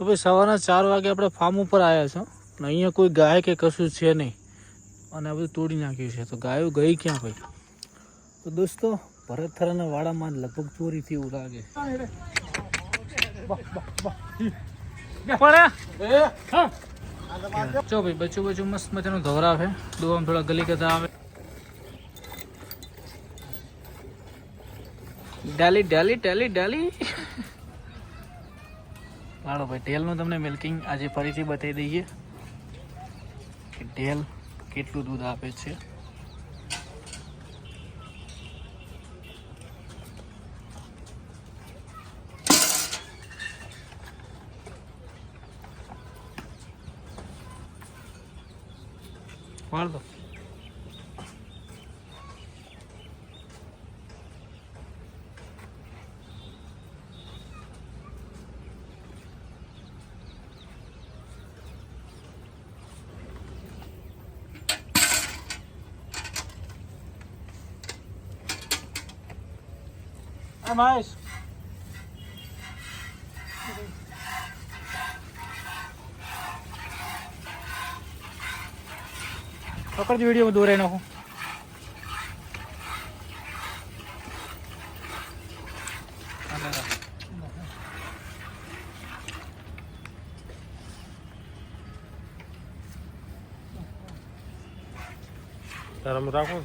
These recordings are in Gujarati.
તો ભાઈ સવારના 4 વાગે આપણે ફાર્મ ઉપર આવ્યા છો અને અહીંયા કોઈ ગાય કે કશું છે નહીં અને આ બધું તોડી નાખ્યું છે. તો ગાયો ગઈ ક્યાં ભાઈ? તો દોસ્તો ભરતથરાના વાડામાં લગભગ ચોરીથી એવું લાગે. ચો ભાઈ બચ્ચું બચ્ચું મસ્ત મજાનું ધોરા છે. દોવામાં થોડા ગલી કથા આવે. ડાલી ડાલી ડાલી ડાલી. હાલો ભાઈ ઢેલનું તમને મિલ્કિંગ આજે ફરીથી બતાવી દઈએ કે ઢેલ કેટલું દૂધ આપે છે. વાળ દો. મહેશ પકડજો વિડીયો દોરાઈ નાખો. તારા રાખો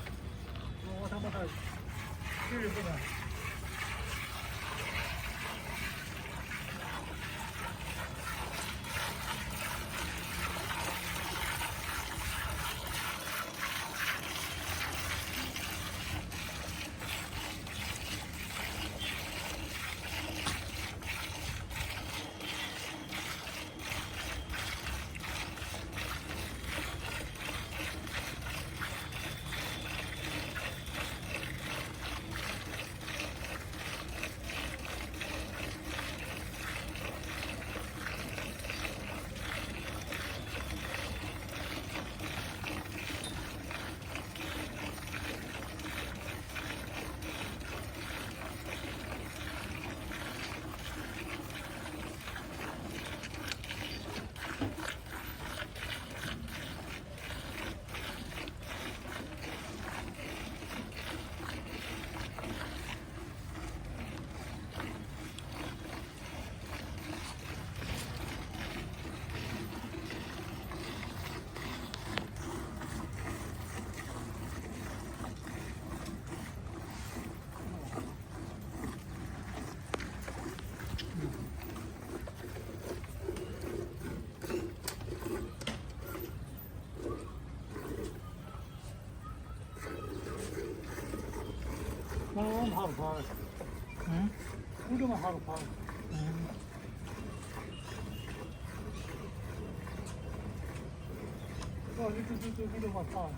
સારું ફાવે. ઉડમાં સારું ફાવે. કીધું ફાવે.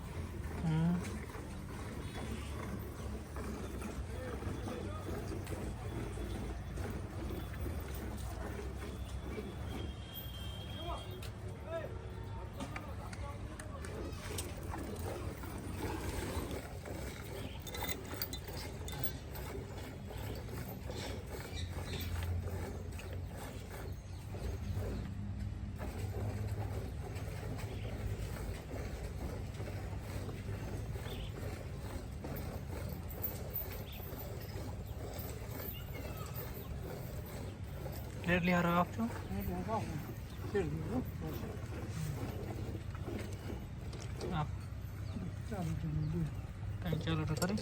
એટલી હારો આપજો. ચાલો તો કરી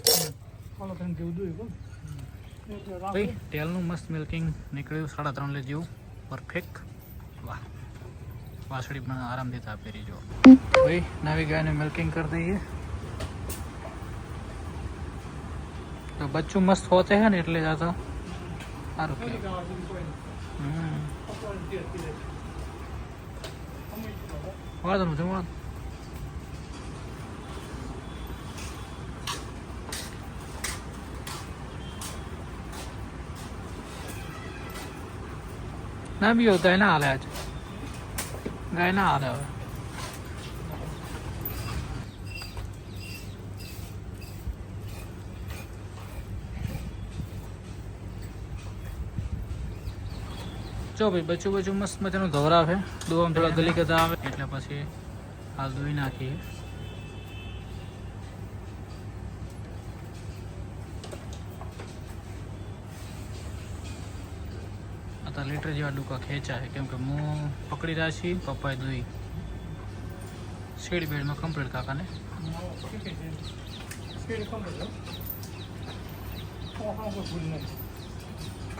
ભાઈ ટેલનું મસ્ત મિલ્કિંગ નીકળ્યું 3.5 જેવું પરફેક્ટ. વાહ વાસળી પણ આરામથી તાપી રહી. જો ભાઈ નવી ગાયને મિલ્કિંગ કરી દઈએ તો બચ્ચું મસ્ત હોતે છે ને એટલે જ આ તો સારું કે વાળો જમવા ના બી હોતા ગાય ના હાલે આજ ગાય ના હાલે હવે. જો ભાઈ બચ્ચું બચ્ચું મસ્ત મજાનું ધોરાવે દોવામાં થોડા ગલી કદા આવે એટલે પછી હાલ ધોઈ નાખીએ. અત્યારે લીટર જેવા ડૂકા ખેંચા છે કેમ કે હું પકડી રહ્યા છીએ પપ્પાએ દોઈ શેડ બેડમાં કમ્પ્લીટ કાકાને.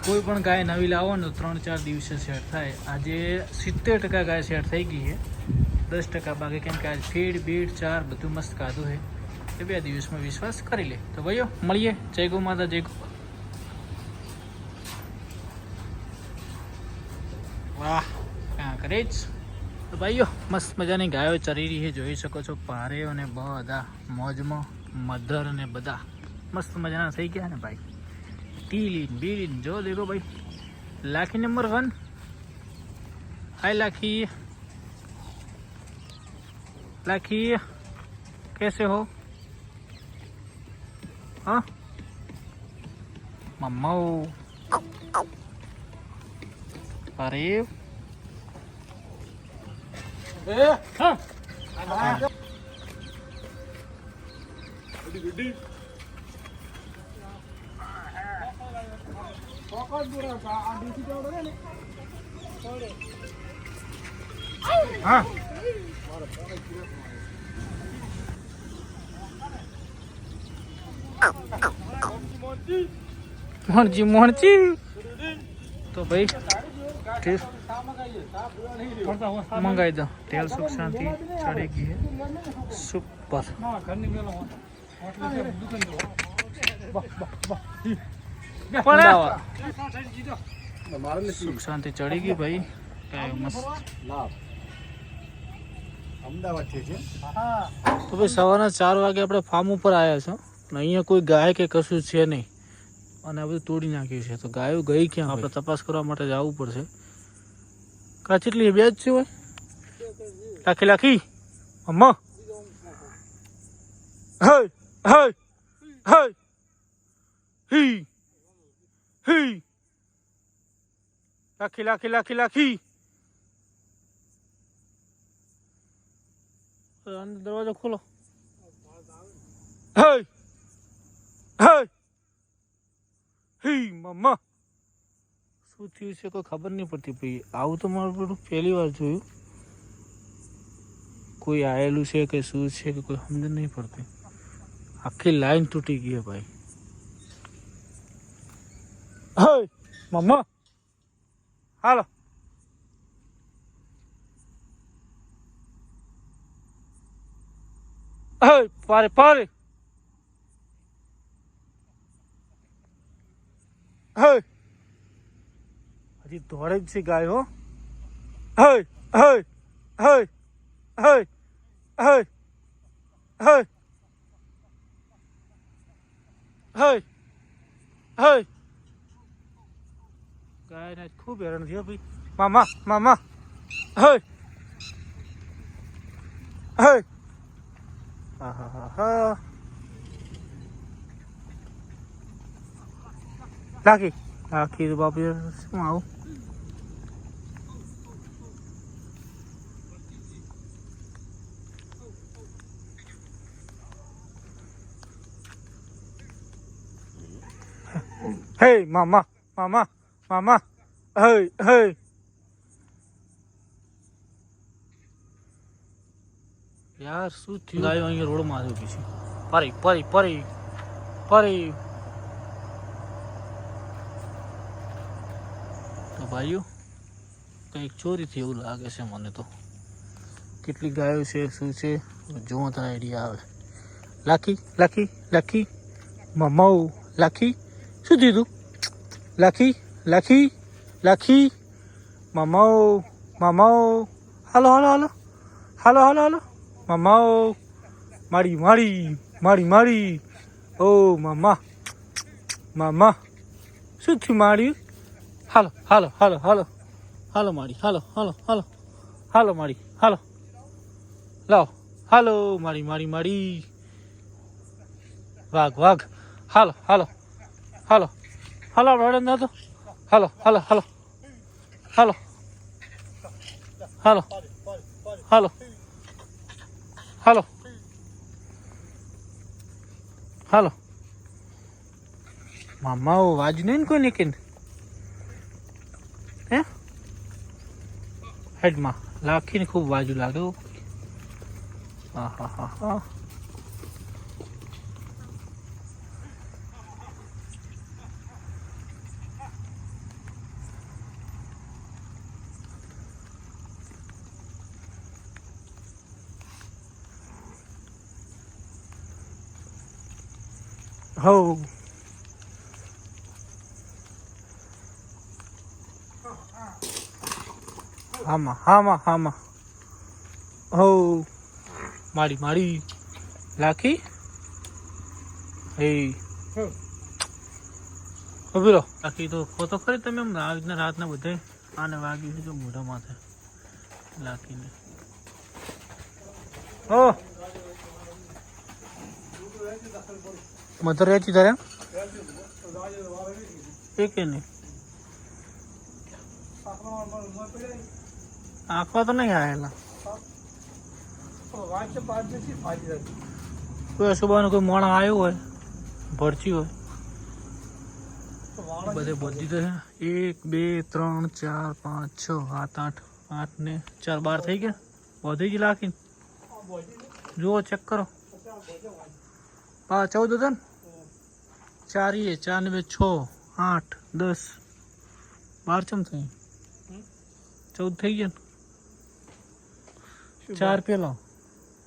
કોઈ પણ ગાય નવી લાવો ને તો 3-4 દિવસે સેટ થાય. આજે 70% ગાય સેટ થઈ ગઈ છે, 10% બાકી કેમ કે આજે ફીડ બીડ ચાર બધું મસ્ત ખાધું છે. એ 2 દિવસમાં વિશ્વાસ કરી લે. તો ભાઈઓ મળીએ. જય ગૌ માતા, જય ગૌ. વાહ ક્યાં કરે જ. તો ભાઈઓ મસ્ત મજાની ગાયો ચરી રહી છે, જોઈ શકો છો. પારેઓ ને બધા મોજમાં, મધર ને બધા મસ્ત મજાના થઈ ગયા ને ભાઈ. ટીલીન બીલીન જો દેખો ભાઈ. લાખી નંબર 1. हाय लाखी. लाखी कैसे हो? हाँ मम्मा. अरे हाँ हाँ मोहनजी मोहनजी. तो भाई मंगाई दो तेल. सुख शांति चढ़ेगी है सुपर. सुख शांति चढ़ेगी भाई. क्या मस्त. તો ભાઈ સવારના 4 વાગે આપણે ફાર્મ ઉપર આવ્યા છો ને અહીંયા કોઈ ગાય કે કશું છે નહીં અને આ બધું તોડી નાખ્યું છે. તો ગાયો ગઈ ક્યાં? આપણે તપાસ કરવા માટે જવું પડશે. કેટલી 2 જ છે હોય? લાખી લાખી અમ્મા. હે હે હે હી હી. લાખી લાખી લાખી લાખી. દરવાજો ખોલો. હે હે હી મમ્મા. શું થયું છે કોઈ ખબર નહીં પડતી ભાઈ. આવું તો મારું બધું પહેલી વાર જોયું. કોઈ આવેલું છે કે શું છે કે કોઈ સમજ નહીં પડતી. આખી લાઈન તૂટી ગઈ ભાઈ. હે મમ્મા હાલો. Hey, pare, pare. Hey. હજી દોડે જ છે ગાય હો. Hey, hey, hey, hey, hey, hey, hey, hey. ગાયને ખૂબ હેરાન થયો ભાઈ. મામા મામા. Hey, hey. લાખી લાખી બાપુ શું આવું. હે મામા મામા મામા. હે હે યાર શું થયું? ગાયો અહીંયા રોડમાં આવી ગઈ છે. પરી પરી પરી પરી. તો ભાઈઓ કંઈક ચોરી થઈ એવું લાગે છે મને તો. કેટલી ગાયો છે શું છે જોવા તો આઈડિયા આવે. લાખી લાખી લાખી મમાઉ. લાખી શું થયું તું? લાખી લાખી લાખી મમાઉ મમાઉ. હાલો હાલો હાલો હાલો હાલો હાલો. મામાઓ મારી મારી મારી મારી. ઓ મામા મામા શું થયું મારી? હાલો હાલો હાલો હાલો હાલો મારી. હાલો હાલો હાલો હાલો મારી. હાલો લાવો. હાલો મારી મારી મારી. વાઘ વાઘ. હાલો હાલો હાલો હાલો આપણે ના તો. હાલો હાલો હાલો હાલો હાલો હાલો હાલો હાલો મામા વાજ નહીં ને કોઈ ને કે હે હેડમાં લાખીને ખૂબ વાજુ લાગે હો. હા હા હા હા હો હામાં હો મારી મારી લાખી હે ઉભી રહો. લાખી તો ફોટો ખરી તમે એમ આજના રાતના બધે આને વાગ્યું છે જો મોઢા માથે લાખીને. ઓ મધર રહેતી તારે એ કે નહીં આંખવા તો નહીં આવેલા કોઈ સુબાનો કોઈ મોણા આવ્યો હોય ભરચી હોય બધે બધી તો છે 1 2 3 4 5 6 7 8 8 ને 4 12 થઈ ગયા વધી જ લાખી જુઓ ચેક કરો 14 હતા ને 4 એ 4 ને 2 6 8 10 12 ચમ થઈ 14 થઈ ગયા ને 4 પેલા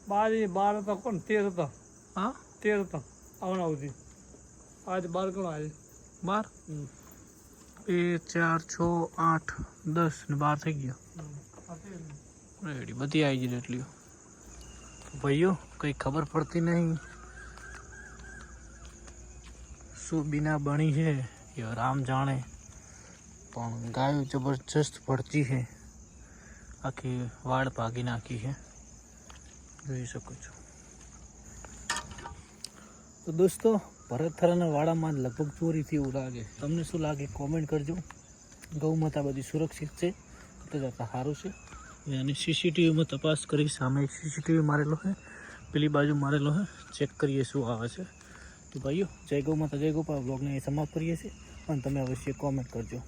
12 હતા કોણ 13 હતા હા 13 હતા આવના સુધી આજ 12 કોણ આજે 12 2 4 6 8 10 ને 12 થઈ ગયા રેડી બધી આવી ગઈ એટલી ભાઈઓ કંઈ ખબર પડતી નહીં શું બીના બની છે એ રામ જાણે પણ ગાયો જબરજસ્ત પડતી છે આખી વાડ ભાગી નાખી છે જોઈ શકો છો. તો દોસ્તો ભરતથરાના વાડામાં લગભગ ચોરીથી એવું લાગે તમને શું લાગે કોમેન્ટ કરજો. ગૌ માતા બધી સુરક્ષિત છે તો જતા સારું છે અને સીસીટીવીમાં તપાસ કરી સામે સીસીટીવી મારેલો છે પેલી બાજુ મારેલો છે ચેક કરીએ શું આવે છે. તો ભાઈઓ જય ગૌ માતા જય ગોપાલ બ્લોગને સમાપ્ત કરીએ છીએ અને તમે અવશ્ય કોમેન્ટ કરજો.